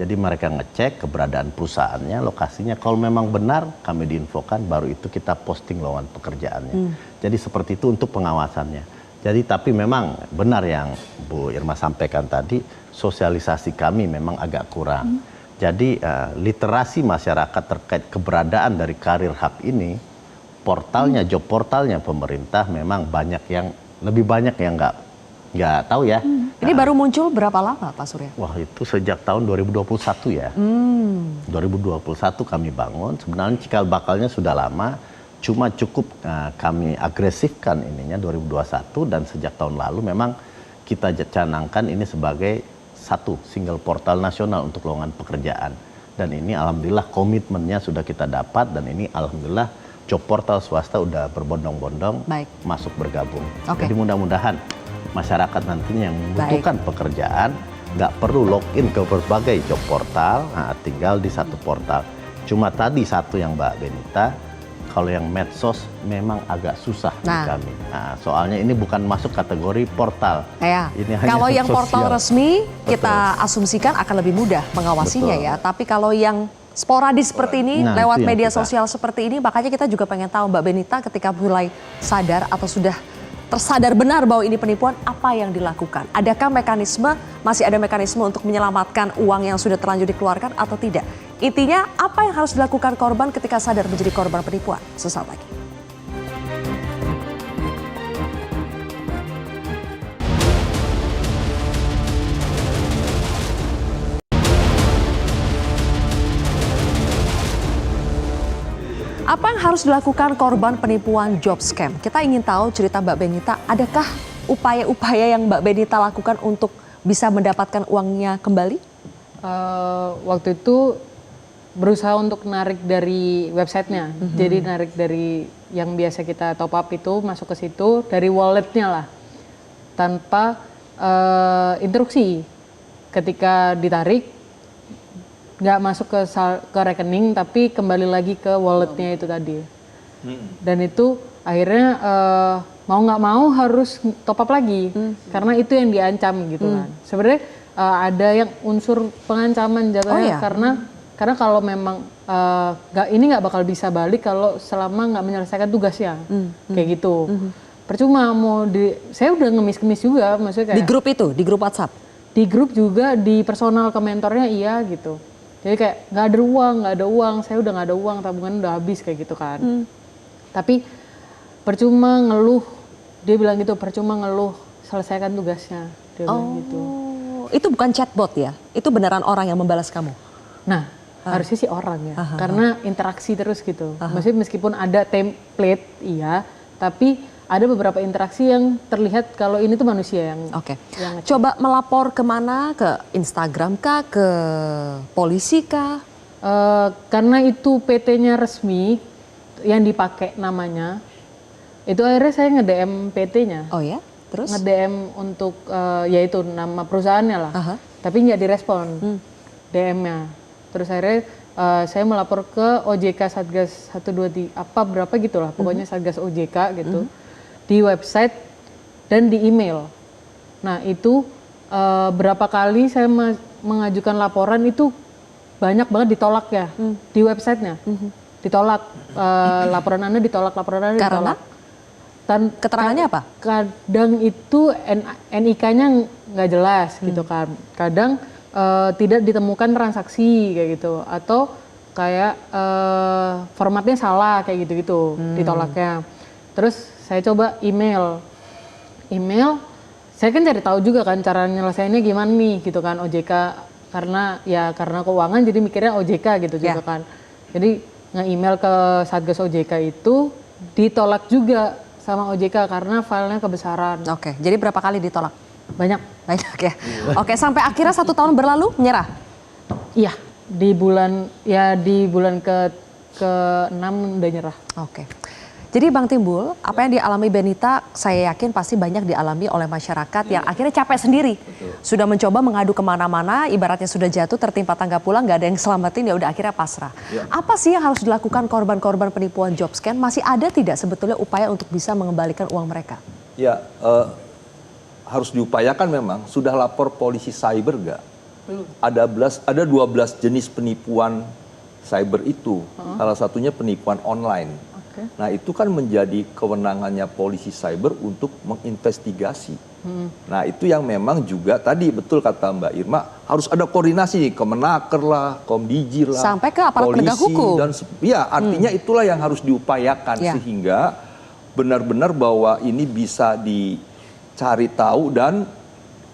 Jadi mereka ngecek keberadaan perusahaannya, lokasinya, kalau memang benar kami diinfokan, baru itu kita posting lowongan pekerjaannya. Jadi seperti itu untuk pengawasannya. Jadi tapi memang benar yang Bu Irma sampaikan tadi, sosialisasi kami memang agak kurang. Jadi literasi masyarakat terkait keberadaan dari Karir Hub ini, portalnya, job portalnya pemerintah memang lebih banyak yang nggak tahu ya. Ini baru muncul berapa lama Pak Surya? Wah itu sejak tahun 2021 ya. 2021 kami bangun, sebenarnya cikal bakalnya sudah lama. Cuma cukup kami agresifkan ininya 2021 dan sejak tahun lalu memang kita canangkan ini sebagai satu single portal nasional untuk lowongan pekerjaan. Dan ini alhamdulillah komitmennya sudah kita dapat dan ini alhamdulillah job portal swasta udah berbondong-bondong masuk bergabung. Jadi mudah-mudahan masyarakat nantinya yang membutuhkan pekerjaan nggak perlu login ke berbagai job portal, tinggal di satu portal. Cuma tadi satu yang Mbak Benita, kalau yang medsos memang agak susah di kami. Nah, soalnya ini bukan masuk kategori portal. Ini hanya kalau yang sosial. Portal resmi kita asumsikan akan lebih mudah mengawasinya ya. Tapi kalau yang sporadis seperti ini lewat media sosial seperti ini, makanya kita juga pengen tahu Mbak Benita ketika mulai sadar atau sudah tersadar benar bahwa ini penipuan, apa yang dilakukan? Adakah masih ada mekanisme untuk menyelamatkan uang yang sudah terlanjur dikeluarkan atau tidak? Intinya apa yang harus dilakukan korban ketika sadar menjadi korban penipuan? Sesaat lagi. Apa yang harus dilakukan korban penipuan job scam? Kita ingin tahu cerita Mbak Benita, adakah upaya-upaya yang Mbak Benita lakukan untuk bisa mendapatkan uangnya kembali? Waktu itu berusaha untuk narik dari websitenya, jadi narik dari yang biasa kita top up itu masuk ke situ dari walletnya lah, tanpa instruksi. Ketika ditarik nggak masuk ke rekening tapi kembali lagi ke walletnya itu tadi. Dan itu akhirnya mau nggak mau harus top up lagi karena itu yang diancam gitu kan. Sebenarnya ada yang unsur pengancaman jatuhnya karena kalau memang ini nggak bakal bisa balik kalau selama nggak menyelesaikan tugasnya kayak gitu. Percuma saya udah ngemis-ngemis juga maksudnya kayak di grup itu, di grup WhatsApp. Di grup juga, di personal ke mentornya iya gitu. Jadi kayak nggak ada uang, saya udah nggak ada uang, tabungan udah habis kayak gitu kan. Tapi percuma ngeluh, dia bilang gitu, percuma ngeluh, selesaikan tugasnya, dia bilang gitu. Itu bukan chatbot ya? Itu beneran orang yang membalas kamu? Nah, harusnya sih orang ya, karena interaksi terus gitu. Maksudnya meskipun ada template, iya, tapi ada beberapa interaksi yang terlihat kalau ini tuh manusia yang. Oke. yang Coba melapor kemana? Ke Instagram kah? Ke polisi kah? karena itu PT-nya resmi, yang dipakai namanya, itu akhirnya saya nge-DM PT-nya. Oh ya? Terus? Nge-DM untuk, yaitu nama perusahaannya lah. Tapi nggak direspon DM-nya. Terus akhirnya saya melapor ke OJK Satgas 123, berapa gitu lah. Pokoknya Satgas OJK gitu. Di website dan di email. Nah itu berapa kali saya mengajukan laporan itu banyak banget ditolak ya di websitenya. Ditolak, laporan Anda ditolak, laporan Anda ditolak. Keterangannya apa? Kadang itu NIK-nya nggak jelas gitu kan. Kadang tidak ditemukan transaksi kayak gitu. Atau kayak formatnya salah kayak gitu-gitu ditolaknya. Terus saya coba email, saya kan cari tahu juga kan cara nyelesainnya gimana nih gitu kan OJK, karena keuangan jadi mikirnya OJK gitu juga kan. Jadi nge-email ke Satgas OJK itu ditolak juga sama OJK karena filenya kebesaran. Oke, jadi berapa kali ditolak? Banyak ya. Oke, sampai akhirnya 1 tahun berlalu nyerah? Iya, di bulan ke-6 udah nyerah. Oke. Jadi Bang Timbul, apa yang dialami Benita saya yakin pasti banyak dialami oleh masyarakat yang akhirnya capek sendiri. Sudah mencoba mengadu kemana-mana, ibaratnya sudah jatuh tertimpa tangga pulang, nggak ada yang selamatin, ya udah akhirnya pasrah. Apa sih yang harus dilakukan korban-korban penipuan job scan? Masih ada tidak sebetulnya upaya untuk bisa mengembalikan uang mereka? Ya, harus diupayakan memang. Sudah lapor polisi cyber nggak? Ada 12 jenis penipuan cyber itu. Salah satunya penipuan online. Nah itu kan menjadi kewenangannya polisi cyber untuk menginvestigasi. Nah itu yang memang juga tadi betul kata Mbak Irma, harus ada koordinasi nih, Kemenaker lah, Komdigi lah, sampai ke aparat penegak hukum. Dan ya artinya itulah yang harus diupayakan sehingga benar-benar bahwa ini bisa dicari tahu dan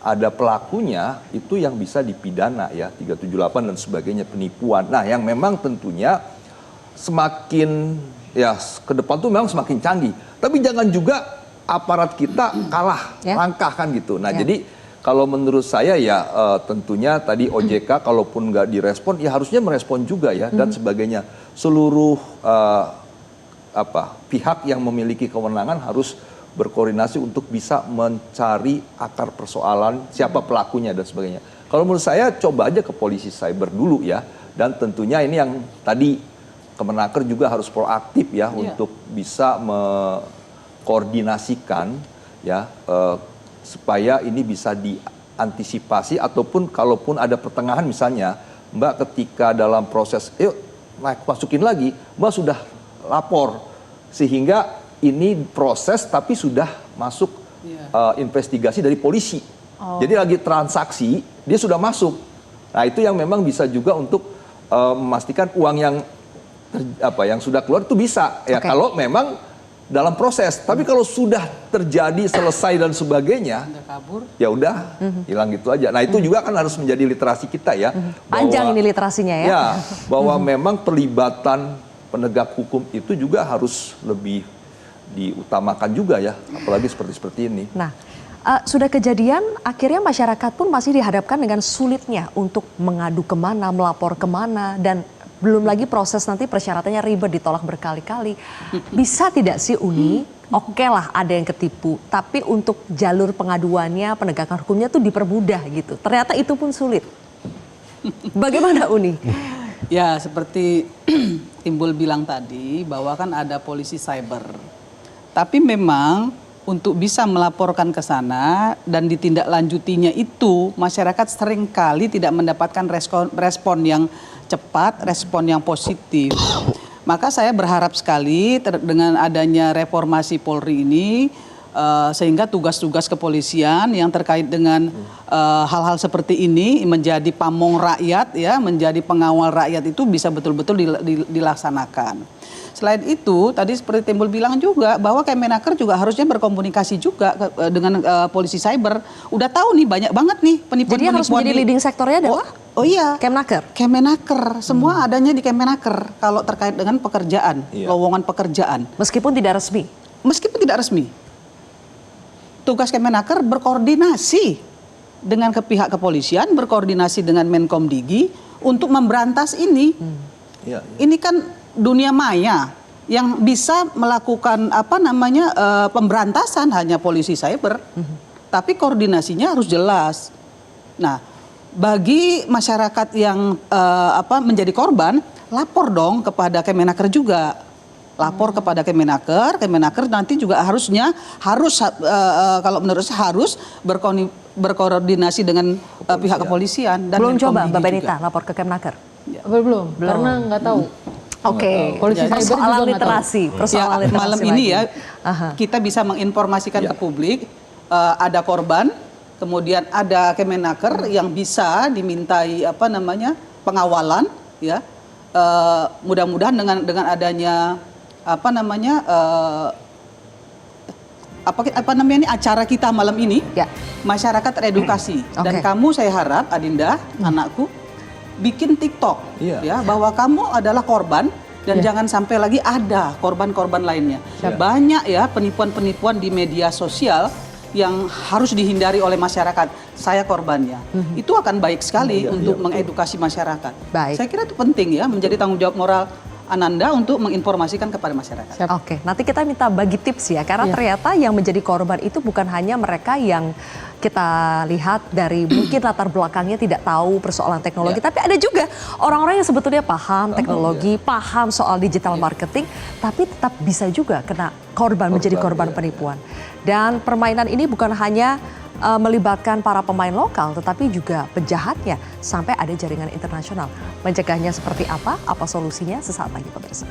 ada pelakunya itu yang bisa dipidana ya, 378 dan sebagainya, penipuan. Nah yang memang tentunya semakin ya ke depan tuh memang semakin canggih. Tapi jangan juga aparat kita kalah langkah kan gitu. Nah jadi kalau menurut saya ya tentunya tadi OJK kalaupun nggak direspon ya harusnya merespon juga ya dan sebagainya. Seluruh pihak yang memiliki kewenangan harus berkoordinasi untuk bisa mencari akar persoalan siapa pelakunya dan sebagainya. Kalau menurut saya coba aja ke polisi cyber dulu ya. Dan tentunya ini yang tadi Kemenaker juga harus proaktif ya untuk bisa mengkoordinasikan ya supaya ini bisa diantisipasi ataupun kalaupun ada pertengahan misalnya Mbak ketika dalam proses masukin lagi Mbak sudah lapor sehingga ini proses tapi sudah masuk investigasi dari polisi. Jadi lagi transaksi dia sudah masuk. Nah itu yang memang bisa juga untuk memastikan uang yang sudah keluar itu bisa ya kalau memang dalam proses. Tapi kalau sudah terjadi selesai dan sebagainya, ya udah hilang gitu aja. Nah itu juga kan harus menjadi literasi kita ya. Panjang ini literasinya ya. Ya bahwa memang pelibatan penegak hukum itu juga harus lebih diutamakan juga ya, apalagi seperti ini. Nah sudah kejadian, akhirnya masyarakat pun masih dihadapkan dengan sulitnya untuk mengadu kemana, melapor kemana, dan belum lagi proses nanti persyaratannya ribet, ditolak berkali-kali. Bisa tidak sih Uni, oke lah ada yang ketipu, tapi untuk jalur pengaduannya, penegakan hukumnya tuh dipermudah gitu. Ternyata itu pun sulit. Bagaimana Uni? Ya seperti Timbul bilang tadi bahwa kan ada polisi cyber. Tapi memang untuk bisa melaporkan ke sana dan ditindaklanjutinya itu masyarakat seringkali tidak mendapatkan respon yang cepat, respon yang positif. Maka saya berharap sekali dengan adanya reformasi Polri ini Sehingga tugas-tugas kepolisian yang terkait dengan hal-hal seperti ini menjadi pamong rakyat ya, menjadi pengawal rakyat itu bisa betul-betul dilaksanakan. Selain itu, tadi seperti Timbul bilang juga bahwa Kemenaker juga harusnya berkomunikasi juga dengan polisi cyber. Udah tahu nih banyak banget nih penipuan-penipuan. Jadi yang harus menjadi leading sektornya adalah Oh iya, Kemenaker. Kemenaker, semua adanya di Kemenaker kalau terkait dengan pekerjaan, lowongan pekerjaan. Meskipun tidak resmi. Meskipun tidak resmi. Tugas Kemenaker berkoordinasi dengan pihak kepolisian, berkoordinasi dengan Menkomdigi untuk memberantas ini. Iya. Ini kan dunia maya yang bisa melakukan pemberantasan hanya polisi cyber, tapi koordinasinya harus jelas. Nah, bagi masyarakat yang menjadi korban, lapor dong kepada Kemenaker juga. Lapor kepada Kemenaker nanti juga harus kalau menurut saya harus berkoordinasi dengan pihak kepolisian dan Belum coba Mbak Menkomdigi Benita juga. lapor ke Kemenaker? Belum, karena nggak tahu. Oke. Polisi cyber juga Persoalan nggak literasi, persoalan literasi Malam ini lagi. ya kita bisa menginformasikan ke publik ada korban, kemudian ada Kemenaker yang bisa dimintai pengawalan ya. Mudah-mudahan dengan adanya acara kita malam ini, masyarakat teredukasi. Dan kamu saya harap Adinda, anakku, bikin TikTok ya bahwa kamu adalah korban dan jangan sampai lagi ada korban-korban lainnya. Banyak ya penipuan-penipuan di media sosial yang harus dihindari oleh masyarakat. Saya korbannya. Itu akan baik sekali untuk mengedukasi masyarakat. Baik. Saya kira itu penting ya, menjadi tanggung jawab moral Ananda untuk menginformasikan kepada masyarakat. Oke, nanti kita minta bagi tips ya, karena ternyata yang menjadi korban itu bukan hanya mereka yang kita lihat dari mungkin latar belakangnya tidak tahu persoalan teknologi, tapi ada juga orang-orang yang sebetulnya paham teknologi, paham soal digital marketing, tapi tetap bisa juga kena menjadi korban penipuan. Dan permainan ini bukan hanya melibatkan para pemain lokal, tetapi juga penjahatnya sampai ada jaringan internasional. Mencegahnya seperti apa solusinya sesaat lagi pemirsa.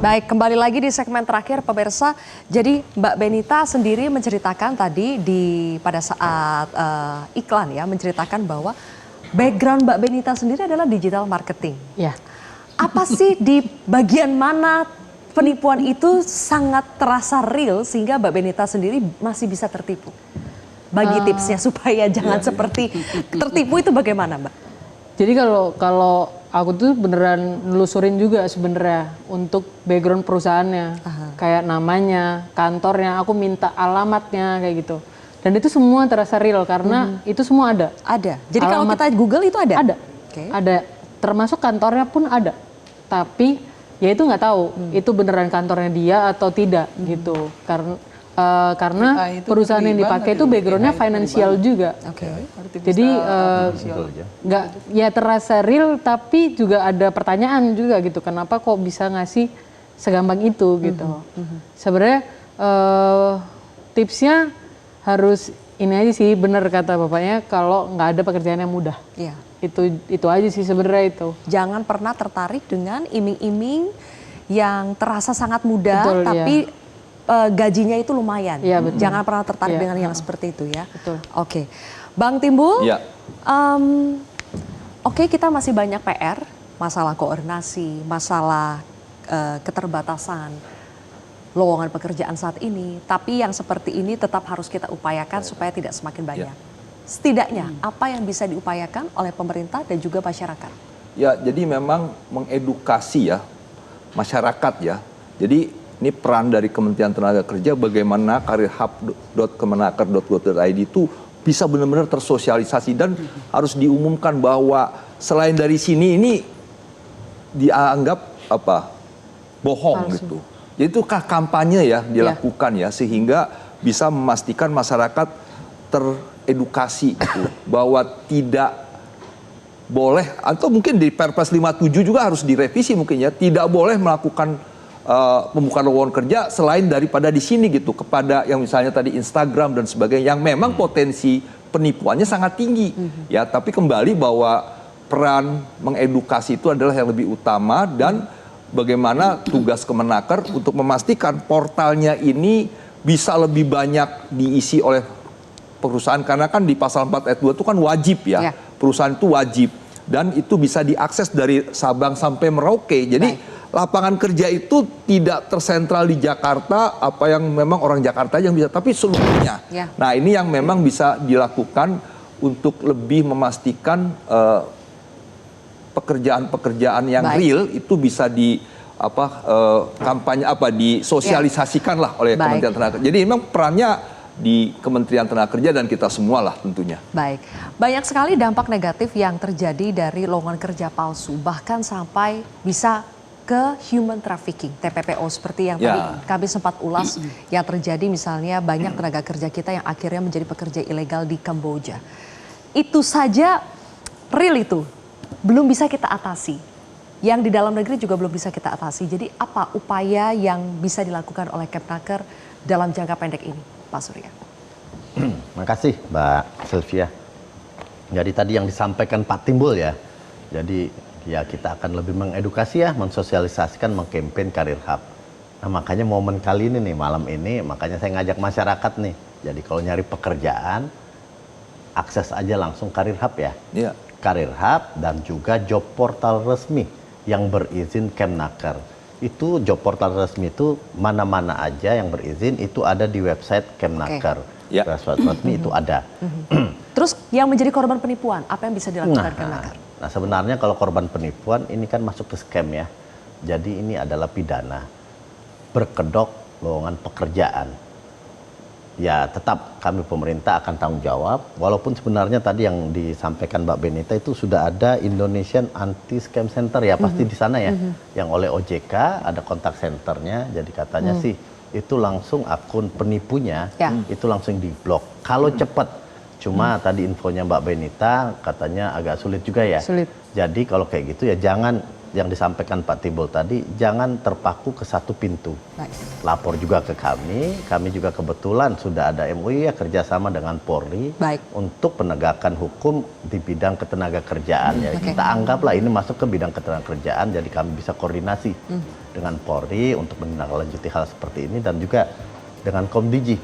Baik, kembali lagi di segmen terakhir pemirsa. Jadi Mbak Benita sendiri menceritakan tadi pada saat iklan ya, menceritakan bahwa background Mbak Benita sendiri adalah digital marketing. Ya. Apa sih di bagian mana penipuan itu sangat terasa real sehingga Mbak Benita sendiri masih bisa tertipu? Bagi tipsnya supaya jangan seperti tertipu itu bagaimana Mbak? Jadi kalau aku tuh beneran nelusurin juga sebenarnya untuk background perusahaannya, kayak namanya, kantornya, aku minta alamatnya kayak gitu. Dan itu semua terasa real karena itu semua ada. Ada. Jadi kalau kita Google itu ada? Ada. Ada. Termasuk kantornya pun ada. Tapi ya itu nggak tahu itu beneran kantornya dia atau tidak gitu. Karena perusahaan yang dipakai itu backgroundnya financial juga. Jadi nggak ya terasa real tapi juga ada pertanyaan juga gitu. Kenapa kok bisa ngasih segampang itu gitu. Sebenarnya tipsnya harus ini aja sih, benar kata bapaknya, kalau nggak ada pekerjaan yang mudah. Iya. Itu aja sih sebenarnya itu. Jangan pernah tertarik dengan iming-iming yang terasa sangat mudah. Betul, tapi gajinya itu lumayan. Ya, betul. Jangan pernah tertarik Ya, dengan yang seperti itu ya. Betul. Oke, Bang Timbul. Ya. Oke, kita masih banyak PR, masalah koordinasi, masalah keterbatasan lowongan pekerjaan saat ini. Tapi yang seperti ini tetap harus kita upayakan supaya tidak semakin banyak. Setidaknya apa yang bisa diupayakan oleh pemerintah dan juga masyarakat? Ya, jadi memang mengedukasi ya masyarakat ya. Jadi ini peran dari Kementerian Tenaga Kerja bagaimana karirhub.kemenaker.go.id itu bisa benar-benar tersosialisasi dan harus diumumkan bahwa selain dari sini ini dianggap bohong gitu. Jadi itu kampanye ya dilakukan ya sehingga bisa memastikan masyarakat teredukasi gitu, bahwa tidak boleh atau mungkin di Perpres 57 juga harus direvisi mungkin ya, tidak boleh melakukan pembukaan lowongan kerja selain daripada di sini gitu, kepada yang misalnya tadi Instagram dan sebagainya yang memang potensi penipuannya sangat tinggi. Ya, tapi kembali bahwa peran mengedukasi itu adalah yang lebih utama, dan bagaimana tugas Kemenaker untuk memastikan portalnya ini bisa lebih banyak diisi oleh perusahaan, karena kan di pasal 4 ayat 2 itu kan wajib ya. Perusahaan itu wajib dan itu bisa diakses dari Sabang sampai Merauke. Jadi lapangan kerja itu tidak tersentral di Jakarta, apa yang memang orang Jakarta yang bisa, tapi seluruhnya. Nah, ini yang memang bisa dilakukan untuk lebih memastikan pekerjaan-pekerjaan yang real itu bisa di kampanye disosialisasikan lah oleh Kementerian Tenaga Kerja. Jadi memang perannya di Kementerian Tenaga Kerja dan kita semua lah tentunya. Baik, banyak sekali dampak negatif yang terjadi dari lowongan kerja palsu, bahkan sampai bisa ke human trafficking, TPPO, seperti yang tadi kami sempat ulas yang terjadi, misalnya banyak tenaga kerja kita yang akhirnya menjadi pekerja ilegal di Kamboja. Itu saja real itu belum bisa kita atasi. Yang di dalam negeri juga belum bisa kita atasi. Jadi apa upaya yang bisa dilakukan oleh Kemnaker dalam jangka pendek ini, Pak Surya? Makasih Mbak Sylvia. Jadi tadi yang disampaikan Pak Timbul ya. Jadi ya kita akan lebih mengedukasi ya, mensosialisasikan, mengkampanye Karir Hub. Nah makanya momen kali ini nih, malam ini, makanya saya ngajak masyarakat nih. Jadi kalau nyari pekerjaan, akses aja langsung Karir Hub ya. Karir Hub dan juga job portal resmi yang berizin Kemnaker. Itu job portal resmi itu mana-mana aja yang berizin itu ada di website Kemnaker. Website resmi itu ada. Terus yang menjadi korban penipuan, apa yang bisa dilakukan Kemnaker? Nah sebenarnya kalau korban penipuan ini kan masuk ke scam ya. Jadi ini adalah pidana. Berkedok lowongan pekerjaan. Ya tetap kami pemerintah akan tanggung jawab, walaupun sebenarnya tadi yang disampaikan Mbak Benita itu sudah ada Indonesian Anti Scam Center ya, pasti di sana ya, yang oleh OJK ada kontak centernya, jadi katanya sih itu langsung akun penipunya itu langsung diblok. Kalau cepat, cuma tadi infonya Mbak Benita katanya agak sulit juga ya. Jadi kalau kayak gitu ya jangan, yang disampaikan Pak Timbul tadi, jangan terpaku ke satu pintu. Lapor juga ke kami juga kebetulan sudah ada MOU ya kerjasama dengan Polri untuk penegakan hukum di bidang ketenaga kerjaan ya. Kita anggaplah ini masuk ke bidang ketenaga kerjaan, jadi kami bisa koordinasi dengan Polri untuk menindaklanjuti hal seperti ini, dan juga dengan Komdiji.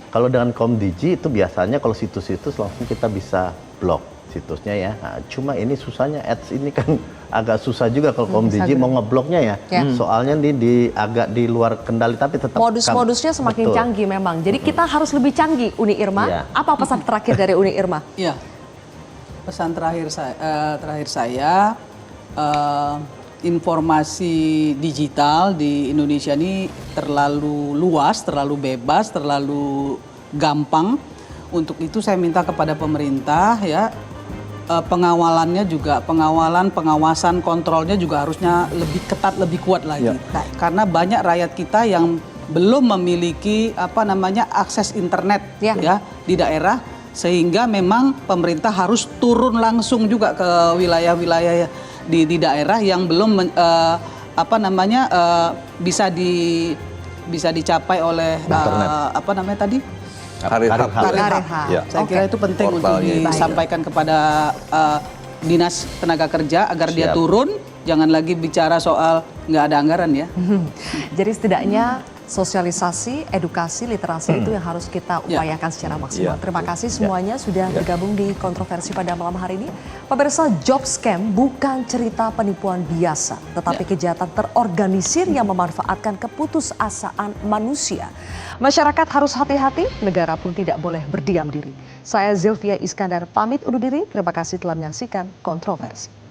Kalau dengan Komdiji itu biasanya kalau situs-situs langsung kita bisa blok situsnya ya. Nah, cuma ini susahnya ads ini kan agak susah juga kalau Komdiji mau ngebloknya ya. Soalnya di agak di luar kendali, tapi tetap modus-modusnya semakin canggih memang. Jadi kita harus lebih canggih, Uni Irma. Apa pesan terakhir dari Uni Irma? Ya, pesan terakhir saya informasi digital di Indonesia ini terlalu luas, terlalu bebas, terlalu gampang. Untuk itu saya minta kepada pemerintah ya, pengawalannya juga, pengawasan, kontrolnya juga harusnya lebih ketat, lebih kuat lagi. Karena banyak rakyat kita yang belum memiliki akses internet ya di daerah, sehingga memang pemerintah harus turun langsung juga ke wilayah-wilayah di daerah yang belum bisa dicapai oleh Karir Hub. Saya kira itu penting untuk disampaikan kepada Dinas Tenaga Kerja agar dia turun, jangan lagi bicara soal nggak ada anggaran ya. Jadi setidaknya sosialisasi, edukasi, literasi itu yang harus kita upayakan secara maksimal. Terima kasih semuanya sudah bergabung di kontroversi pada malam hari ini. Pemirsa, job scam bukan cerita penipuan biasa, tetapi kejahatan terorganisir yang memanfaatkan keputusasaan manusia. Masyarakat harus hati-hati, negara pun tidak boleh berdiam diri. Saya Zylvia Iskandar pamit undur diri. Terima kasih telah menyaksikan kontroversi.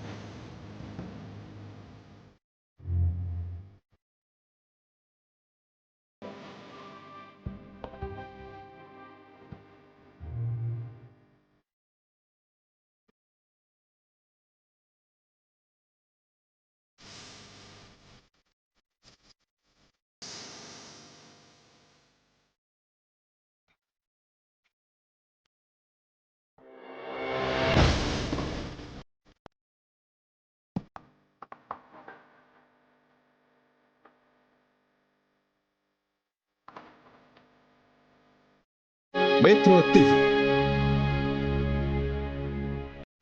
Metro TV.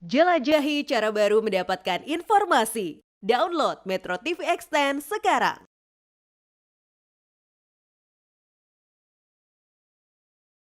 Jelajahi cara baru mendapatkan informasi. Download Metro TV Extend sekarang.